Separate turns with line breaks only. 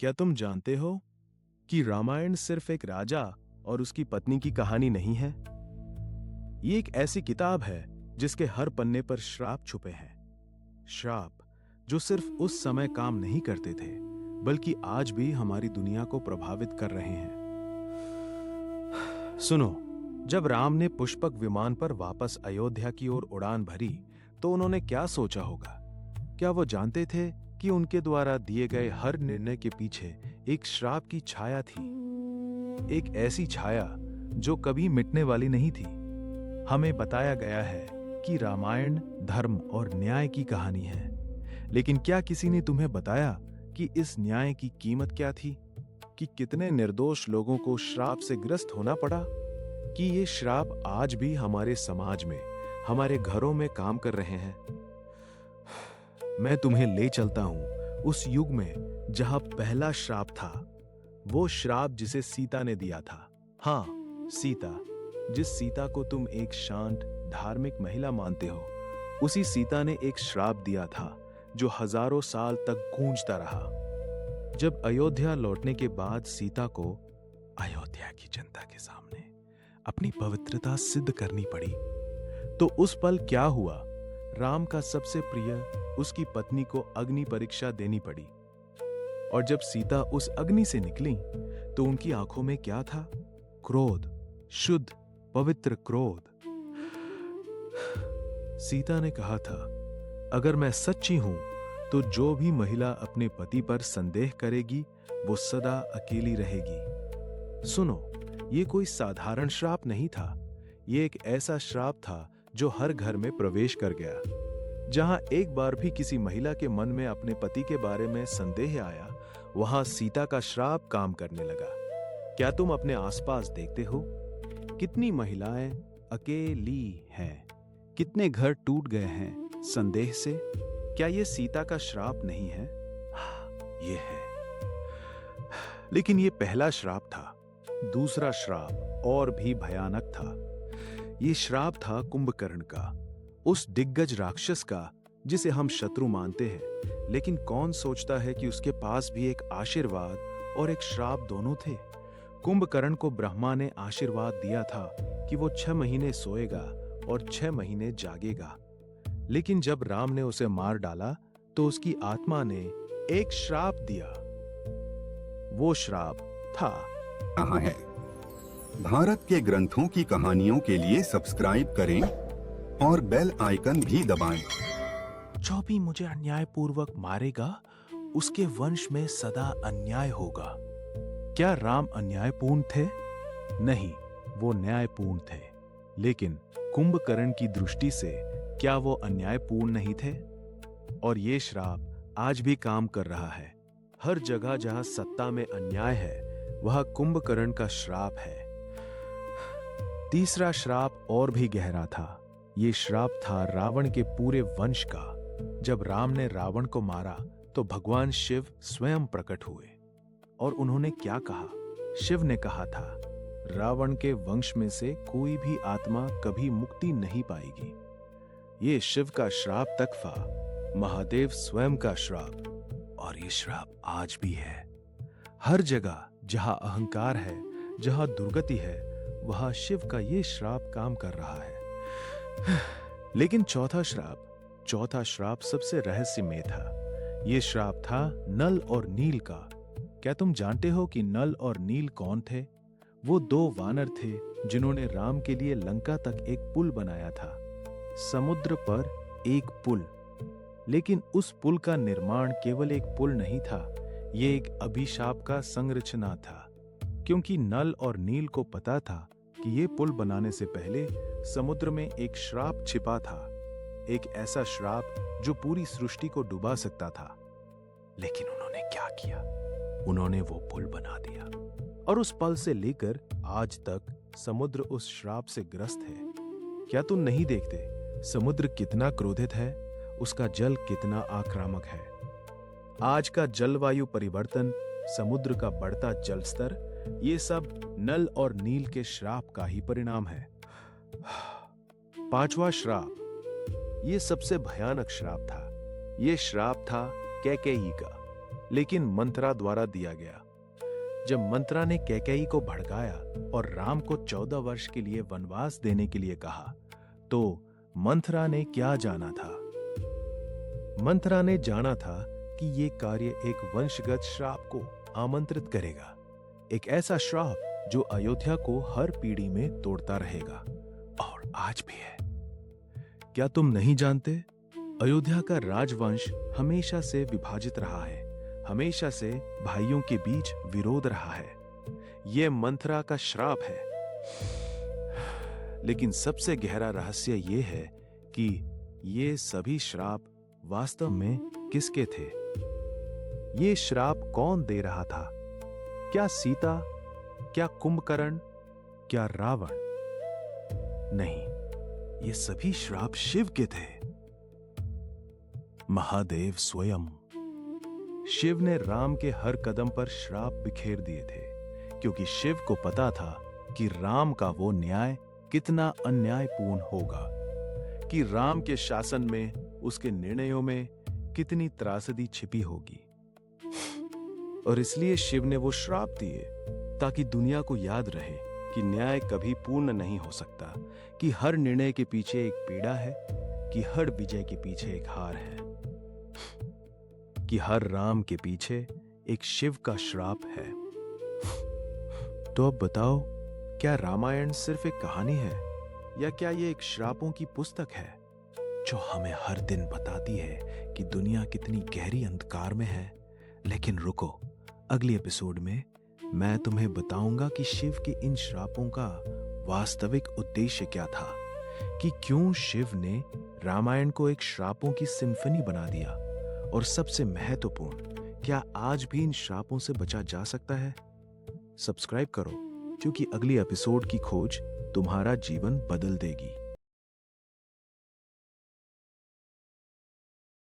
क्या तुम जानते हो कि रामायण सिर्फ एक राजा और उसकी पत्नी की कहानी नहीं है? ये एक ऐसी किताब है जिसके हर पन्ने पर श्राप छुपे हैं। श्राप जो सिर्फ उस समय काम नहीं करते थे, बल्कि आज भी हमारी दुनिया को प्रभावित कर रहे हैं। सुनो, जब राम ने पुष्पक विमान पर वापस अयोध्या की ओर उड़ान भरी, तो उन्होंने क्या सोचा होगा? क्या वो जानते थे कि उनके द्वारा दिए गए हर निर्णय के पीछे एक श्राप की छाया थी? एक ऐसी छाया जो कभी मिटने वाली नहीं थी। हमें बताया गया है कि रामायण धर्म और न्याय की कहानी है, लेकिन क्या किसी ने तुम्हें बताया कि इस न्याय की कीमत क्या थी? कि कितने निर्दोष लोगों को श्राप से ग्रस्त होना पड़ा? कि ये श्राप आज भी हमारे समाज में, हमारे घरों में काम कर रहे हैं? मैं तुम्हें ले चलता हूं उस युग में जहां पहला श्राप था, वो श्राप जिसे सीता ने दिया था। हाँ, सीता, जिस सीता को तुम एक शांत धार्मिक महिला मानते हो, उसी सीता ने एक श्राप दिया था जो हजारों साल तक गूंजता रहा। जब अयोध्या लौटने के बाद सीता को अयोध्या की जनता के सामने अपनी पवित्रता सिद्ध करनी पड़ी, तो उस पल क्या हुआ? राम का सबसे प्रिय, उसकी पत्नी को अग्नि परीक्षा देनी पड़ी। और जब सीता उस अग्नि से निकली, तो उनकी आंखों में क्या था? क्रोध, शुद्ध पवित्र क्रोध। सीता ने कहा था, अगर मैं सच्ची हूं तो जो भी महिला अपने पति पर संदेह करेगी, वो सदा अकेली रहेगी। सुनो, ये कोई साधारण श्राप नहीं था। ये एक ऐसा श्राप था जो हर घर में प्रवेश कर गया। जहां एक बार भी किसी महिला के मन में अपने पति के बारे में संदेह आया, वहां सीता का श्राप काम करने लगा। क्या तुम अपने आसपास देखते हो? कितनी महिलाएं अकेली हैं? कितने घर टूट गए हैं संदेह से? क्या ये सीता का श्राप नहीं है? ये है। लेकिन ये पहला श्राप था। दूसरा श्राप और भी भयानक था। ये श्राप था कुंभकर्ण का, उस दिग्गज राक्षस का जिसे हम शत्रु मानते हैं, लेकिन कौन सोचता है कि उसके पास भी एक आशीर्वाद और एक श्राप दोनों थे। कुंभकर्ण को ब्रह्मा ने आशीर्वाद दिया था कि वो 6 महीने सोएगा और 6 महीने जागेगा। लेकिन जब राम ने उसे मार डाला, तो उसकी आत्मा ने एक श्राप दिया। वो श्राप था।
कहाँ है? भारत के ग्रंथों की कहानियों के लिए सब्सक्राइब करें और बेल आइकन भी दबाएं।
जो भी मुझे अन्यायपूर्वक मारेगा, उसके वंश में सदा अन्याय होगा। क्या राम अन्यायपूर्ण थे? नहीं, वो न्यायपूर्ण थे। लेकिन कुंभकर्ण की दृष्टि से क्या वो अन्यायपूर्ण नहीं थे? और ये श्राप आज भी काम कर रहा है। हर जगह जहां सत्ता में अन्याय है, वह कुंभकर्ण का श्राप है। तीसरा श्राप और भी गहरा था। ये श्राप था रावण के पूरे वंश का। जब राम ने रावण को मारा, तो भगवान शिव स्वयं प्रकट हुए। और उन्होंने क्या कहा? शिव ने कहा था, रावण के वंश में से कोई भी आत्मा कभी मुक्ति नहीं पाएगी। ये शिव का श्राप तक था, महादेव स्वयं का श्राप। और ये श्राप आज भी है। हर जगह जहां अहंकार है, जहां दुर्गति है, वहां शिव का ये श्राप काम कर रहा है। लेकिन चौथा श्राप सबसे रहस्यमय था। ये श्राप था नल और नील का। क्या तुम जानते हो कि नल और नील कौन थे? वो 2 वानर थे जिन्होंने राम के लिए लंका तक एक पुल बनाया था। समुद्र पर एक पुल। लेकिन उस पुल का निर्माण केवल एक पुल नहीं था, ये एक अभिशाप का संरचना था। क्योंकि नल और नील को पता था कि ये पुल बनाने से पहले समुद्र में एक श्राप छिपा था। एक ऐसा श्राप जो पूरी सृष्टि को डुबा सकता था। लेकिन उन्होंने क्या किया? उन्होंने वो पुल बना दिया। और उस पल से लेकर आज तक समुद्र उस श्राप से ग्रस्त है। क्या तुम नहीं देखते समुद्र कितना क्रोधित है? उसका जल कितना आक्रामक है? आज का जलवायु परिवर्तन, समुद्र का बढ़ता जल स्तर, ये सब नल और नील के श्राप का ही परिणाम है। 5वां श्राप, ये सबसे भयानक श्राप था। ये श्राप था कैकेयी का। लेकिन मंत्रा द्वारा दिया गया। जब मंत्रा ने कैकेयी को भड़काया और राम को 14 वर्ष के लिए वनवास देने के लिए कहा, तो मंथरा ने क्या जाना था? मंथरा ने जाना था कि यह कार्य एक वंशगत श्राप को आमंत्रित करेगा, एक ऐसा श्राप जो अयोध्या को हर पीढ़ी में तोड़ता रहेगा, और आज भी है। क्या तुम नहीं जानते? अयोध्या का राजवंश हमेशा से विभाजित रहा है, हमेशा से भाइयों के बीच विरोध रहा है। यह मंथरा का श्राप है। लेकिन सबसे गहरा रहस्य यह है कि ये सभी श्राप वास्तव में किसके थे? ये श्राप कौन दे रहा था? क्या सीता? क्या कुंभकर्ण? क्या रावण? नहीं, ये सभी श्राप शिव के थे। महादेव स्वयं। शिव ने राम के हर कदम पर श्राप बिखेर दिए थे, क्योंकि शिव को पता था कि राम का वो न्याय कितना अन्यायपूर्ण होगा, कि राम के शासन में, उसके निर्णयों में कितनी त्रासदी छिपी होगी। और इसलिए शिव ने वो श्राप दिए ताकि दुनिया को याद रहे कि न्याय कभी पूर्ण नहीं हो सकता, कि हर निर्णय के पीछे एक पीड़ा है, कि हर विजय के पीछे एक हार है, कि हर राम के पीछे एक शिव का श्राप है। तो अब बताओ, क्या रामायण सिर्फ एक कहानी है, या क्या ये एक श्रापों की पुस्तक है जो हमें हर दिन बताती है कि दुनिया कितनी गहरी अंधकार में है? लेकिन रुको, अगले एपिसोड में मैं तुम्हें बताऊंगा कि शिव के इन श्रापों का वास्तविक उद्देश्य क्या था, कि क्यों शिव ने रामायण को एक श्रापों की सिम्फनी बना दिया, और सबसे महत्वपूर्ण, क्या आज भी इन श्रापों से बचा जा सकता है? सब्सक्राइब करो, क्योंकि अगली एपिसोड की खोज तुम्हारा जीवन बदल देगी।